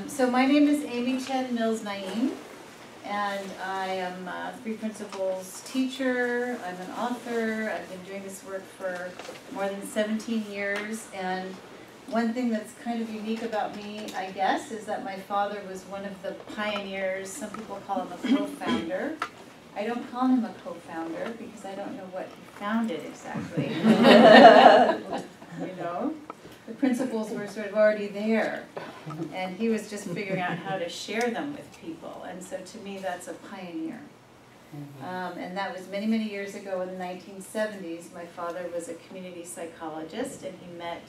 So my name is Amy Chen-Mills Naim, and I am a Three Principles teacher. I'm an author. I've been doing this work for more than 17 years, and one thing that's kind of unique about me, I guess, is that my father was one of the pioneers. Some people call him a co-founder. I don't call him a co-founder because I don't know what he founded exactly. You know? The principles were sort of already there, and he was just figuring out how to share them with people, and so to me that's a pioneer. And that was many, many years ago in the 1970s. My father was a community psychologist, and he met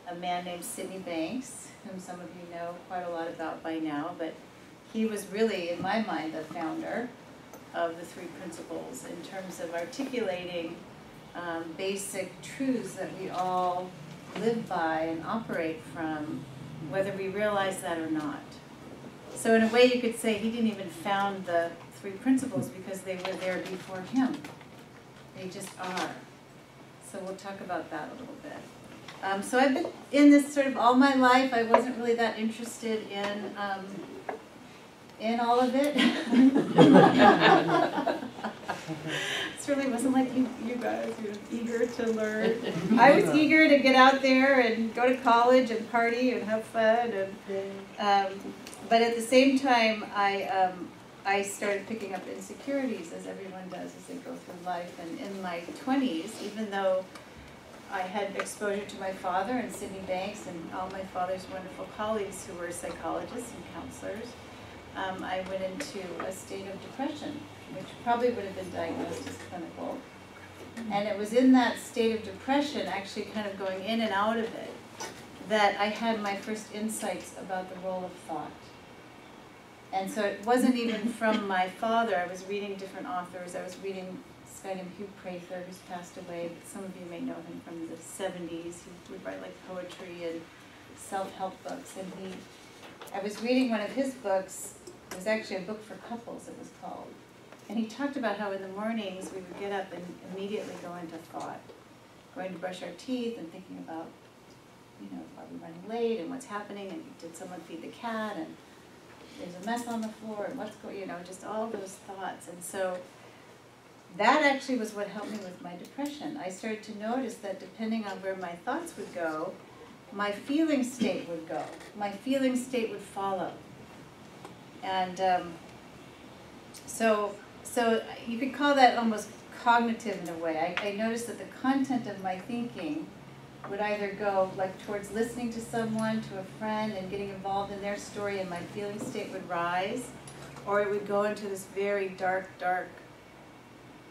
a man named Sydney Banks, whom some of you know quite a lot about by now, but he was really, in my mind, the founder of the Three Principles in terms of articulating basic truths that we all live by and operate from, whether we realize that or not. So in a way you could say he didn't even found the Three Principles because they were there before him. They just are. So we'll talk about that a little bit. So I've been in this sort of all my life. I wasn't really that interested in all of it. It really wasn't like you guys were eager to learn. I was eager to get out there and go to college and party and have fun. And, but at the same time, I started picking up insecurities, as everyone does as they go through life. And in my 20s, even though I had exposure to my father and Sydney Banks and all my father's wonderful colleagues who were psychologists and counselors, I went into a state of depression, which probably would have been diagnosed as clinical. And it was in that state of depression, actually kind of going in and out of it, that I had my first insights about the role of thought. And so it wasn't even from my father. I was reading different authors. I was reading this guy named Hugh Prather, who's passed away. Some of you may know him from the 70s. He would write like poetry and self-help books. And I was reading one of his books. It was actually a book for couples, it was called. And he talked about how in the mornings we would get up and immediately go into thought, going to brush our teeth and thinking about, you know, are we running late and what's happening, and did someone feed the cat, and there's a mess on the floor, and what's going, you know, just all those thoughts. And so that actually was what helped me with my depression. I started to notice that depending on where my thoughts would go, my feeling state would go. My feeling state would follow. And so you could call that almost cognitive in a way. I noticed that the content of my thinking would either go like towards listening to someone, to a friend, and getting involved in their story, and my feeling state would rise, or it would go into this very dark, dark,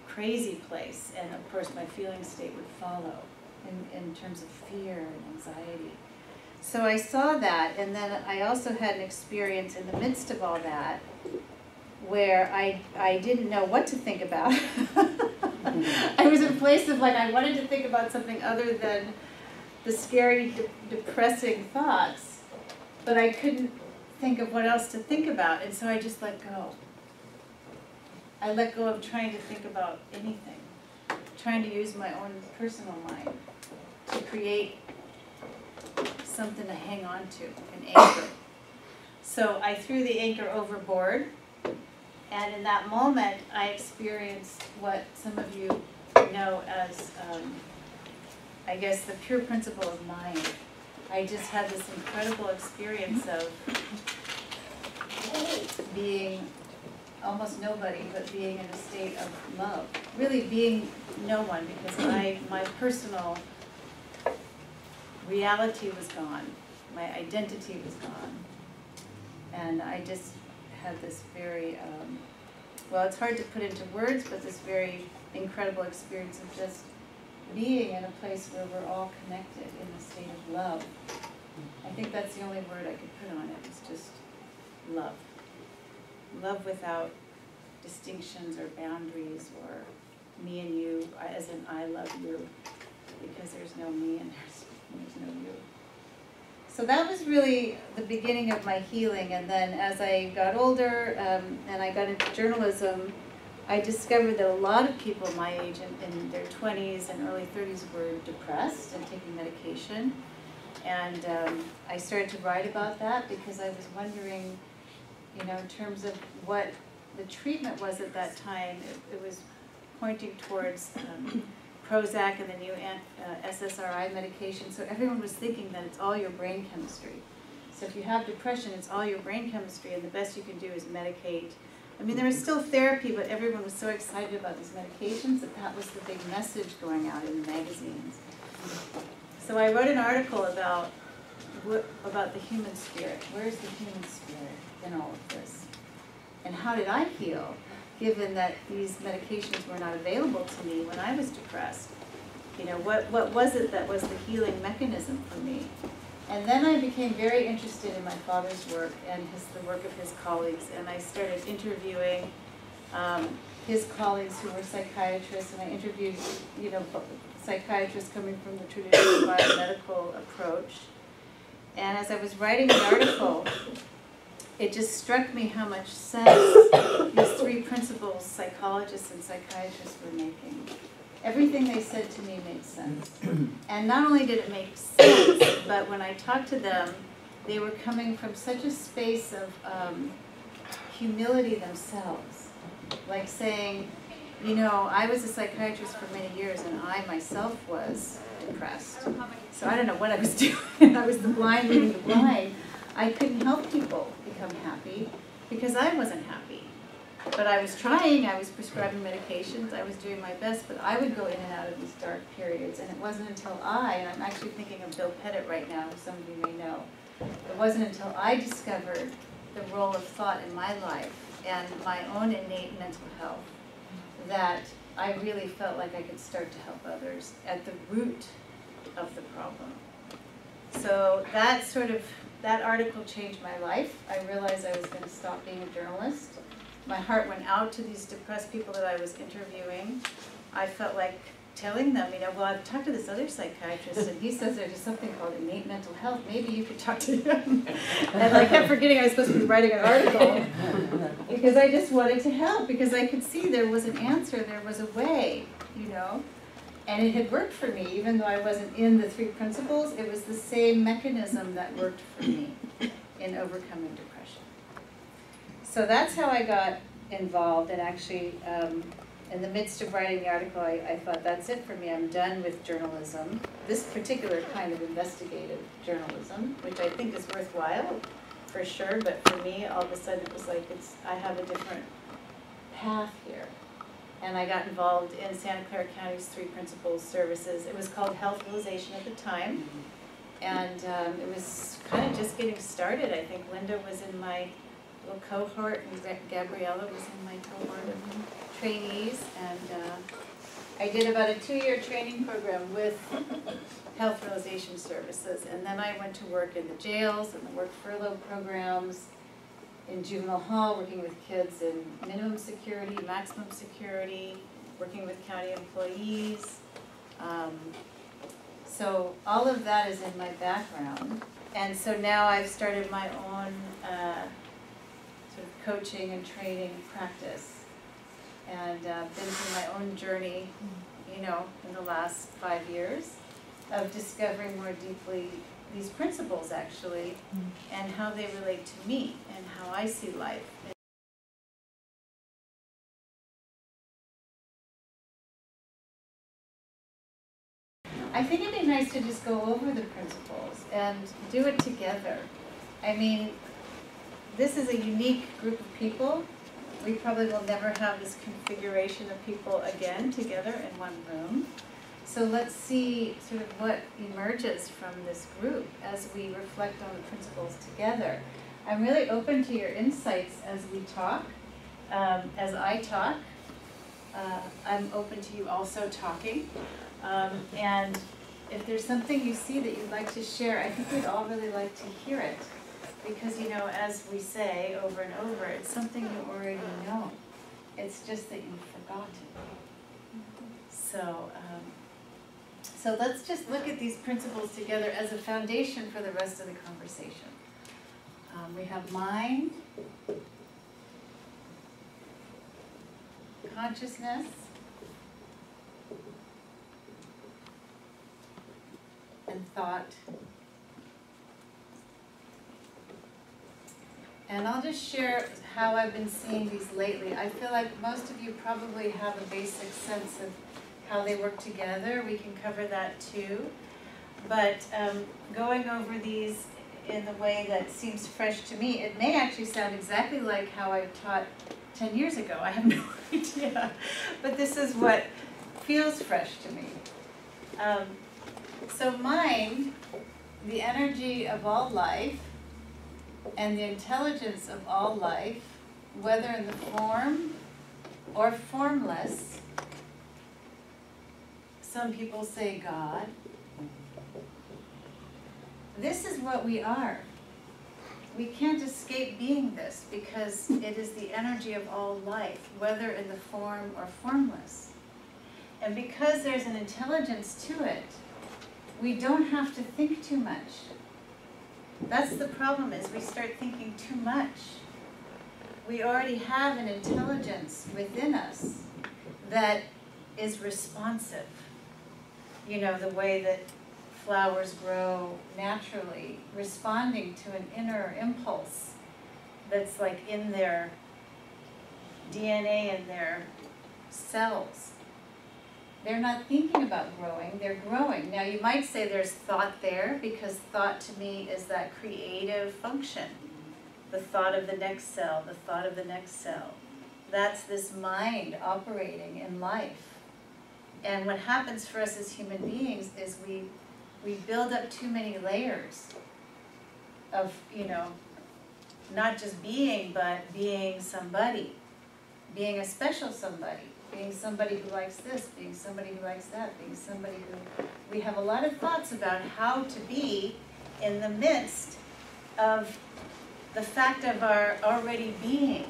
crazy place, and of course my feeling state would follow in terms of fear and anxiety. So I saw that, and then I also had an experience in the midst of all that where I didn't know what to think about. I was in a place of like I wanted to think about something other than the scary, depressing thoughts, but I couldn't think of what else to think about, and so I just let go. I let go of trying to think about anything, trying to use my own personal mind to create something to hang on to, an anchor. So I threw the anchor overboard, and in that moment I experienced what some of you know as, I guess, the pure principle of mind. I just had this incredible experience of being almost nobody, but being in a state of love. Really being no one, because my personal reality was gone. My identity was gone. And I just had this very, well, it's hard to put into words, but this very incredible experience of just being in a place where we're all connected in a state of love. I think that's the only word I could put on it. It's just love. Love without distinctions or boundaries or me and you, as in I love you, because there's no me and there's no you. So that was really the beginning of my healing, and then as I got older and I got into journalism, I discovered that a lot of people my age in their 20s and early 30s were depressed and taking medication. And I started to write about that because I was wondering, you know, in terms of what the treatment was at that time. It was pointing towards Prozac and the new SSRI medication. So everyone was thinking that it's all your brain chemistry. So if you have depression, it's all your brain chemistry, and the best you can do is medicate. I mean, there was still therapy, but everyone was so excited about these medications that that was the big message going out in the magazines. So I wrote an article about the human spirit. Where's the human spirit in all of this? And how did I heal, given that these medications were not available to me when I was depressed? You know, what was it that was the healing mechanism for me? And then I became very interested in my father's work and the work of his colleagues, and I started interviewing his colleagues who were psychiatrists, and I interviewed, you know, psychiatrists coming from the traditional biomedical approach. And as I was writing the article, it just struck me how much sense these three principles psychologists and psychiatrists were making. Everything they said to me made sense. And not only did it make sense, but when I talked to them, they were coming from such a space of humility themselves. Like saying, you know, I was a psychiatrist for many years and I myself was depressed. So I don't know what I was doing. I was the blind leading the blind. I couldn't help people become happy because I wasn't happy. But I was trying, I was prescribing medications, I was doing my best, but I would go in and out of these dark periods. And it wasn't until and I'm actually thinking of Bill Pettit right now, who some of you may know, it wasn't until I discovered the role of thought in my life and my own innate mental health that I really felt like I could start to help others at the root of the problem. So that article changed my life. I realized I was going to stop being a journalist. My heart went out to these depressed people that I was interviewing. I felt like telling them, you know, well, I've talked to this other psychiatrist, and he says there's something called innate mental health. Maybe you could talk to him. And I kept forgetting I was supposed to be writing an article because I just wanted to help, because I could see there was an answer, there was a way, you know. And it had worked for me, even though I wasn't in the three principles. It was the same mechanism that worked for me in overcoming depression. So that's how I got involved, and actually, in the midst of writing the article, I thought, that's it for me. I'm done with journalism, this particular kind of investigative journalism, which I think is worthwhile, for sure, but for me, all of a sudden, it was like, I have a different path here. And I got involved in Santa Clara County's Three Principles Services. It was called Health Realization at the time, and it was kind of just getting started. I think Linda was in my little cohort, and Gabriella was in my cohort of trainees, and I did about a 2-year training program with Health Realization Services, and then I went to work in the jails and the work furlough programs, in juvenile hall, working with kids in minimum security, maximum security, working with county employees. So all of that is in my background, and so now I've started my own sort of coaching and training practice, and been through my own journey, you know, in the last 5 years of discovering more deeply these principles, actually, and how they relate to me and how I see life. I think it'd be nice to just go over the principles and do it together. I mean, this is a unique group of people. We probably will never have this configuration of people again together in one room. So let's see sort of what emerges from this group as we reflect on the principles together. I'm really open to your insights as we talk, as I talk. I'm open to you also talking. And if there's something you see that you'd like to share, I think we'd all really like to hear it. Because, you know, as we say over and over, it's something you already know. It's just that you've forgotten. So let's just look at these principles together as a foundation for the rest of the conversation. We have mind, consciousness, and thought, And I'll just share how I've been seeing these lately. I feel like most of you probably have a basic sense of how they work together. We can cover that too. But going over these in the way that seems fresh to me, it may actually sound exactly like how I taught 10 years ago. I have no idea. But this is what feels fresh to me. So mind, the energy of all life, and the intelligence of all life, whether in the form or formless. Some people say God. This is what we are. We can't escape being this because it is the energy of all life, whether in the form or formless. And because there's an intelligence to it, we don't have to think too much. That's the problem, is we start thinking too much. We already have an intelligence within us that is responsive. You know, the way that flowers grow naturally, responding to an inner impulse that's like in their DNA and their cells. They're not thinking about growing, they're growing. Now you might say there's thought there, because thought to me is that creative function. The thought of the next cell, the thought of the next cell. That's this mind operating in life. And what happens for us as human beings is we build up too many layers of, you know, not just being, but being somebody, being a special somebody. Being somebody who likes this, being somebody who likes that, being somebody who... We have a lot of thoughts about how to be in the midst of the fact of our already being,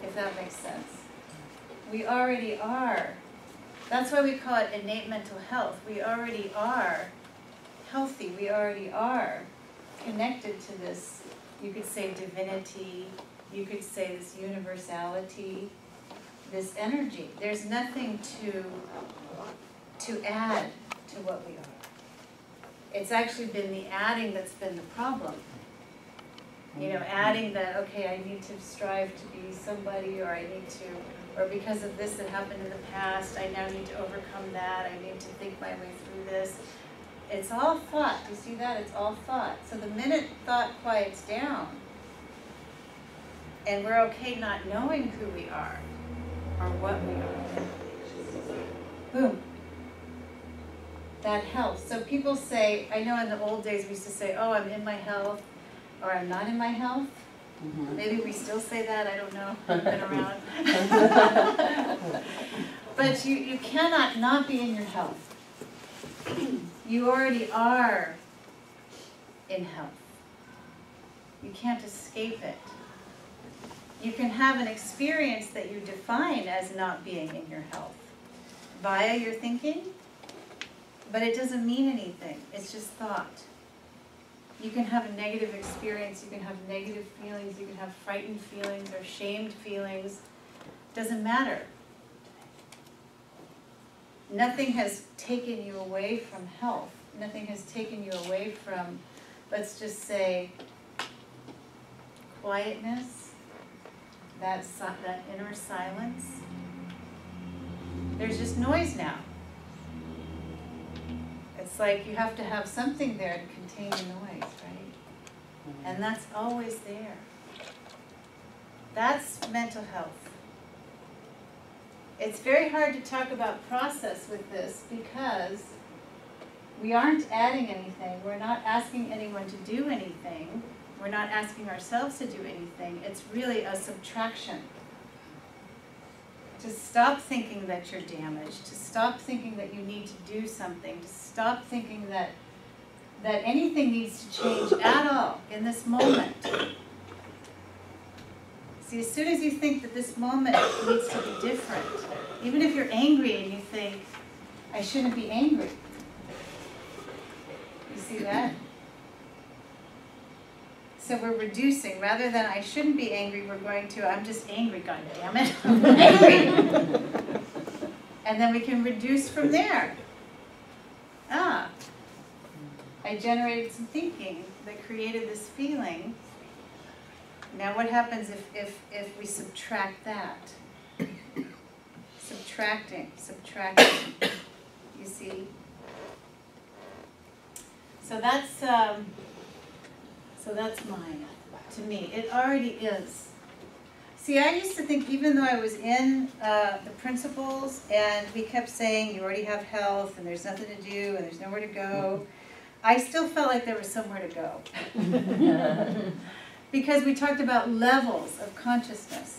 if that makes sense. We already are. That's why we call it innate mental health. We already are healthy. We already are connected to this, you could say divinity, you could say this universality, this energy. There's nothing to add to what we are. It's actually been the adding that's been the problem. You know, adding that, okay, I need to strive to be somebody, or I need to, or because of this that happened in the past, I now need to overcome that, I need to think my way through this. It's all thought. Do you see that? It's all thought. So the minute thought quiets down, and we're okay not knowing who we are, or what we are. Boom. That health. So people say, I know in the old days we used to say, oh, I'm in my health, or I'm not in my health. Mm-hmm. Maybe we still say that, I don't know, I've been around. But you cannot not be in your health. You already are in health. You can't escape it. You can have an experience that you define as not being in your health via your thinking, but it doesn't mean anything. It's just thought. You can have a negative experience, you can have negative feelings, you can have frightened feelings or shamed feelings. Doesn't matter. Nothing has taken you away from health. Nothing has taken you away from, let's just say, quietness. That inner silence. There's just noise now. It's like you have to have something there to contain the noise, right? And that's always there. That's mental health. It's very hard to talk about process with this because we aren't adding anything. We're not asking anyone to do anything. We're not asking ourselves to do anything. It's really a subtraction. To stop thinking that you're damaged, to stop thinking that you need to do something, to stop thinking that anything needs to change at all in this moment. See, as soon as you think that this moment needs to be different, even if you're angry and you think, I shouldn't be angry. You see that? So we're reducing, rather than I shouldn't be angry, we're going to, I'm just angry, God damn it, I'm angry. And then we can reduce from there. I generated some thinking that created this feeling, Now what happens if we subtract that? Subtracting, you see? So that's mine, to me. It already is. See, I used to think, even though I was in the principles, and we kept saying, you already have health, and there's nothing to do, and there's nowhere to go, I still felt like there was somewhere to go. Because we talked about levels of consciousness.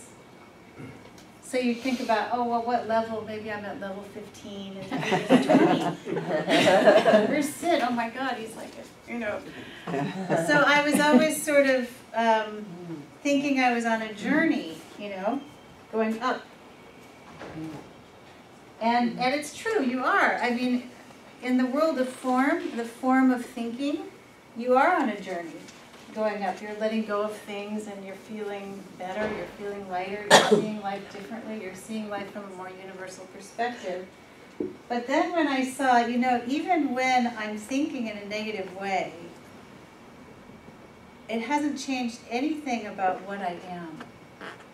So you think about, oh, well, what level? Maybe I'm at level 15, and maybe there's 20. Where's Sid? Oh my God, he's like, you know. So I was always sort of thinking I was on a journey, you know, going up. And it's true, you are. I mean, in the world of form, the form of thinking, you are on a journey going up. You're letting go of things and you're feeling better, you're feeling lighter, you're seeing life differently, you're seeing life from a more universal perspective. But then when I saw, you know, even when I'm thinking in a negative way, it hasn't changed anything about what I am.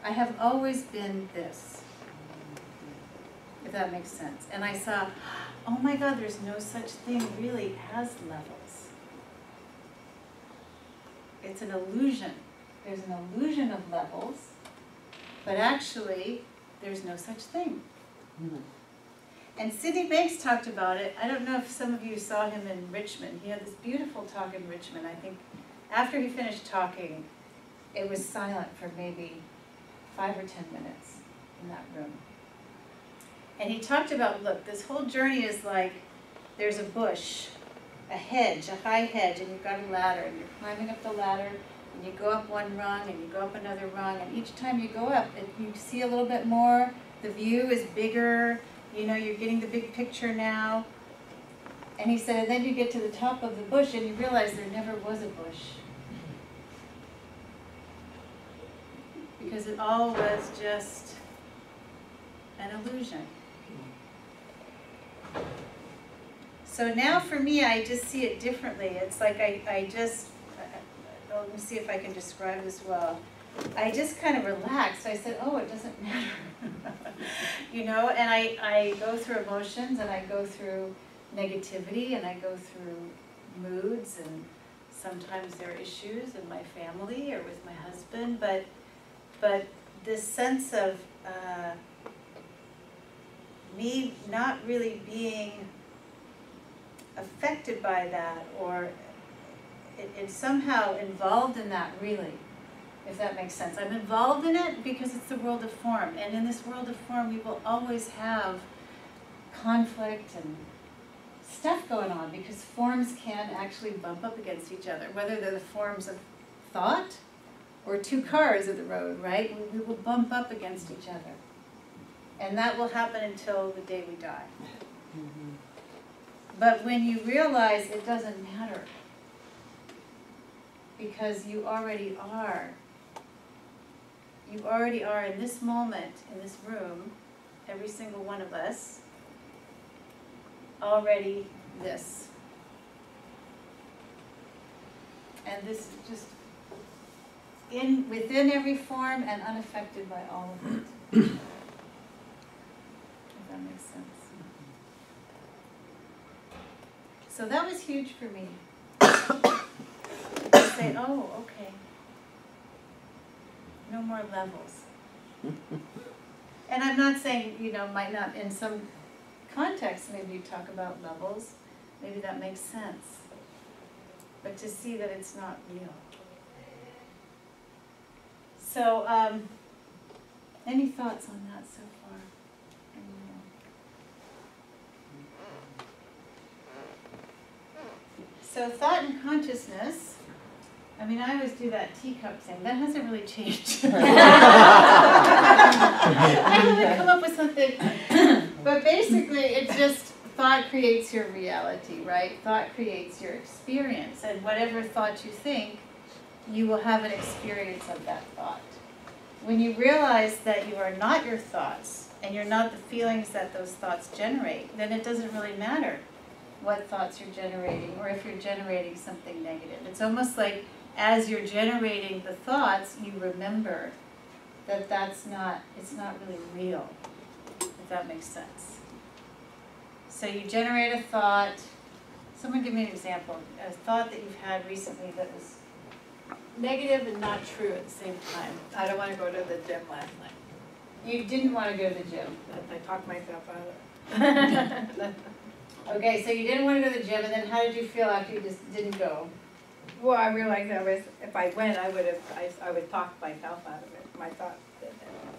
I have always been this, if that makes sense. And I saw, oh my God, there's no such thing really as levels. It's an illusion. There's an illusion of levels, but actually, there's no such thing. And Sidney Banks talked about it. I don't know if some of you saw him in Richmond. He had this beautiful talk in Richmond. I think after he finished talking, it was silent for maybe 5 or 10 minutes in that room. And he talked about, look, this whole journey is like there's a bush, a hedge, a high hedge, and you've got a ladder, and you're climbing up the ladder, and you go up one rung, and you go up another rung, and each time you go up, you see a little bit more, the view is bigger, you know, you're getting the big picture now. And he said, and then you get to the top of the bush, and you realize there never was a bush. Because it all was just an illusion. So now for me, I just see it differently. It's like let me see if I can describe this well. I just kind of relaxed. I said, oh, it doesn't matter. You know, and I go through emotions, and I go through negativity, and I go through moods, and sometimes there are issues in my family or with my husband, but this sense of me not really being affected by that, or it's somehow involved in that, really, if that makes sense. I'm involved in it because it's the world of form, and in this world of form we will always have conflict and stuff going on, because forms can actually bump up against each other, whether they're the forms of thought or two cars in the road, right? We will bump up against each other. And that will happen until the day we die. Mm-hmm. But when you realize it doesn't matter, because you already are in this moment, in this room, every single one of us, already this. And this is just within every form and unaffected by all of it. If that makes sense. So that was huge for me. To say, oh, okay. No more levels. And I'm not saying, you know, might not, in some context, maybe you talk about levels. Maybe that makes sense. But to see that it's not real. So, any thoughts on that so far? So thought and consciousness, I mean, I always do that teacup thing. That hasn't really changed. I haven't come up with something. But basically, it's just thought creates your reality, right? Thought creates your experience. And whatever thought you think, you will have an experience of that thought. When you realize that you are not your thoughts, and you're not the feelings that those thoughts generate, then it doesn't really matter what thoughts you're generating, or if you're generating something negative. It's almost like as you're generating the thoughts, you remember that it's not really real, if that makes sense. So you generate a thought. Someone give me an example. A thought that you've had recently that was negative and not true at the same time. I don't want to go to the gym last night. You didn't want to go to the gym. I talked myself out of it. Okay, so you didn't want to go to the gym, and then how did you feel after you just didn't go? Well, I realized if I went, I would talk myself out of it. My thought that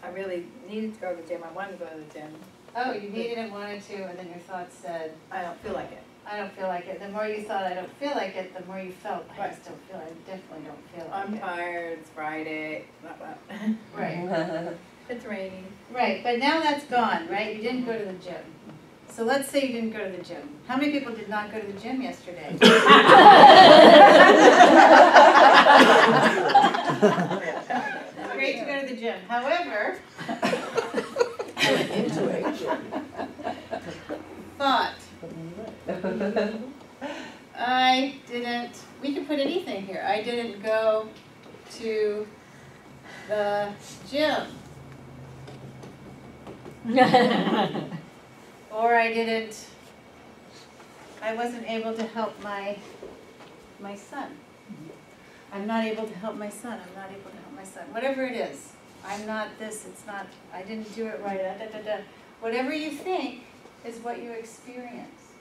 I really needed to go to the gym. I wanted to go to the gym. Oh, you needed and wanted to, and then your thoughts said, I don't feel like it. I don't feel like it. The more you thought, I don't feel like it, the more you felt, I Right. just don't feel it. I definitely don't feel like I'm it. tired. It's Friday. Blah, blah. Right. It's raining. Right, but now that's gone, right? You didn't go to the gym. So let's say you didn't go to the gym. How many people did not go to the gym yesterday? It's great to go to the gym. However, thought. We could put anything here. I didn't go to the gym. Or I wasn't able to help my son. I'm not able to help my son. I'm not able to help my son. Whatever it is. I'm not this, it's not, I didn't do it right, da, da, da, da. Whatever you think is what you experience.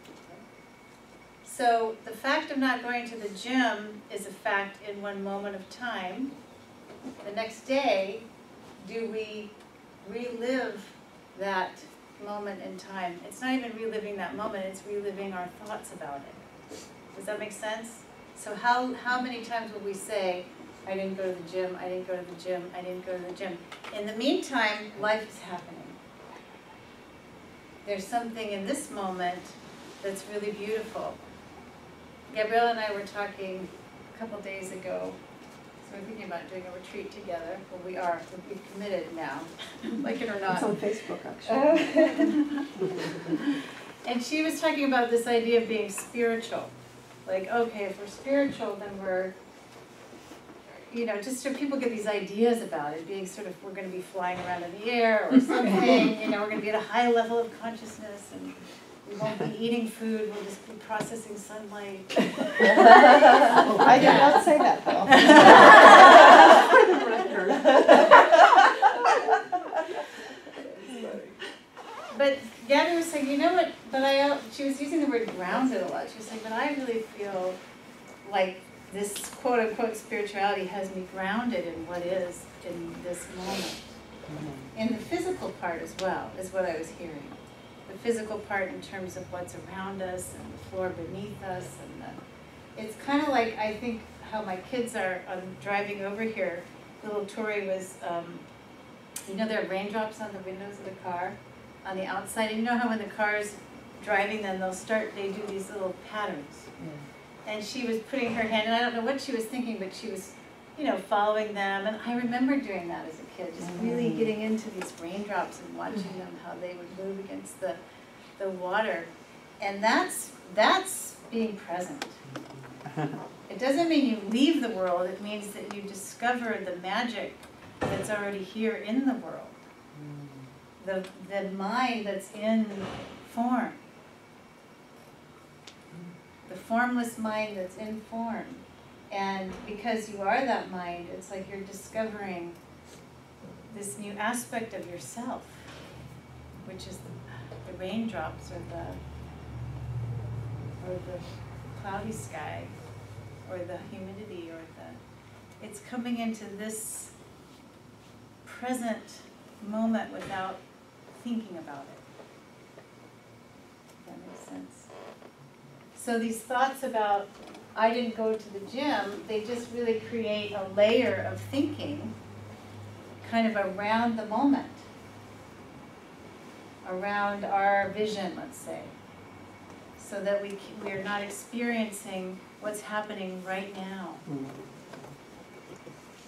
So the fact of not going to the gym is a fact in one moment of time. The next day, do we relive that moment in time? It's not even reliving that moment, it's reliving our thoughts about it. Does that make sense? So how many times will we say, I didn't go to the gym, I didn't go to the gym, I didn't go to the gym? In the meantime, life is happening. There's something in this moment that's really beautiful. Gabrielle and I were talking a couple days ago. So we're thinking about doing a retreat together. Well, we've committed now, like it or not. It's on Facebook, actually. And she was talking about this idea of being spiritual. Like, okay, if we're spiritual, then we're, just so people get these ideas about it, being sort of, we're going to be flying around in the air or something, we're going to be at a high level of consciousness, and we won't be eating food, we'll just be processing sunlight. I did not say that, though. For the record. But Gabby was saying, you know what, she was using the word grounded a lot. She was saying, but I really feel like this quote-unquote spirituality has me grounded in what is in this moment. In the physical part as well, is what I was hearing. The physical part in terms of what's around us and the floor beneath us. It's kind of like, I think, how my kids are driving over here. Little Tori was, there are raindrops on the windows of the car on the outside. And you know how when the car's driving, then they do these little patterns. Yeah. And she was putting her hand, and I don't know what she was thinking, but she was, following them. And I remember doing that as a kid, just really getting into these raindrops and watching them, how they would move against the water. And that's being present. It doesn't mean you leave the world, it means that you discover the magic that's already here in the world. The mind that's in form. The formless mind that's in form. And because you are that mind, it's like you're discovering this new aspect of yourself, which is the raindrops or the cloudy sky or the humidity it's coming into this present moment without thinking about it. If that makes sense. So these thoughts about I didn't go to the gym, they just really create a layer of thinking kind of around the moment, around our vision, let's say, so that we're not experiencing what's happening right now.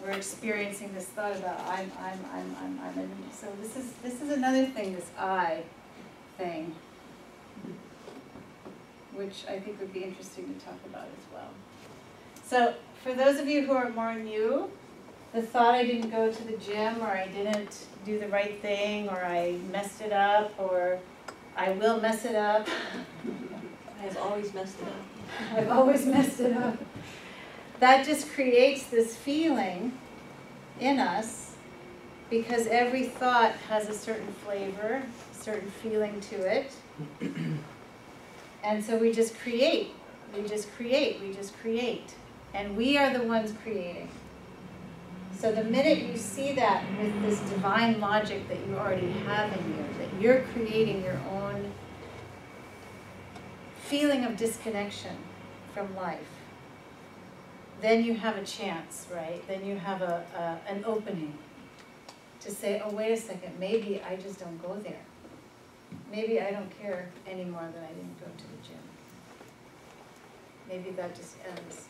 We're experiencing this thought about I'm. So this is another thing, this I thing, which I think would be interesting to talk about as well. So for those of you who are more new, the thought I didn't go to the gym, or I didn't do the right thing, or I messed it up, or I will mess it up. I've always messed it up. I've always messed it up. That just creates this feeling in us, because every thought has a certain flavor, a certain feeling to it. And so we just create, we just create, we just create. And we are the ones creating. So the minute you see that with this divine logic that you already have in you, that you're creating your own feeling of disconnection from life, then you have a chance, right? Then you have an opening to say, oh, wait a second, maybe I just don't go there. Maybe I don't care anymore that I didn't go to the gym. Maybe that just ends.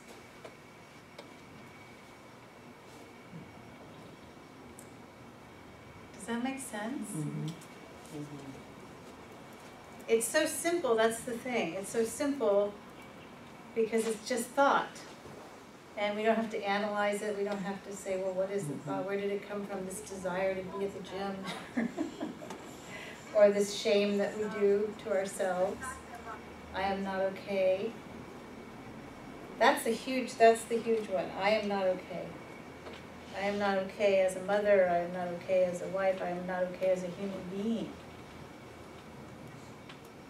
Does that make sense? Mm-hmm. It's so simple, that's the thing. It's so simple because it's just thought. And we don't have to analyze it. We don't have to say, well, what is the thought? Where did it come from, this desire to be at the gym? Or this shame that we do to ourselves. I am not okay. That's the huge one. I am not okay. I am not okay as a mother. I am not okay as a wife. I am not okay as a human being.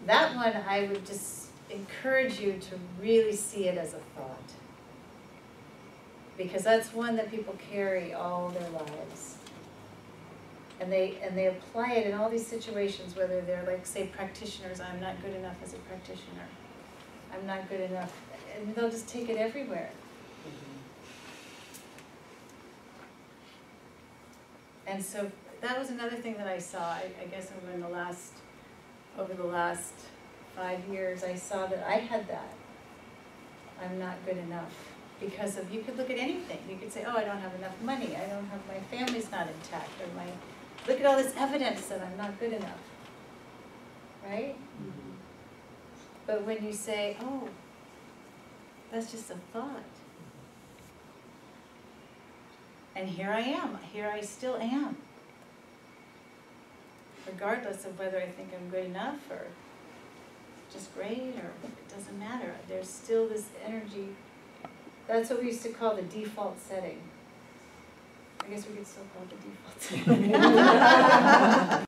That one, I would just encourage you to really see it as a thought. Because that's one that people carry all their lives. And they apply it in all these situations, whether they're like, say, practitioners, I'm not good enough as a practitioner. I'm not good enough. And they'll just take it everywhere. And so that was another thing that I saw, I guess over the last 5 years, I saw that I had that. I'm not good enough. Because of, you could look at anything. You could say, oh, I don't have enough money. I don't have, my family's not intact. Or look at all this evidence that I'm not good enough. Right? Mm-hmm. But when you say, oh, that's just a thought. And here I am. Here I still am. Regardless of whether I think I'm good enough or just great, or it doesn't matter. There's still this energy. That's what we used to call the default setting. I guess we could still call it the default setting.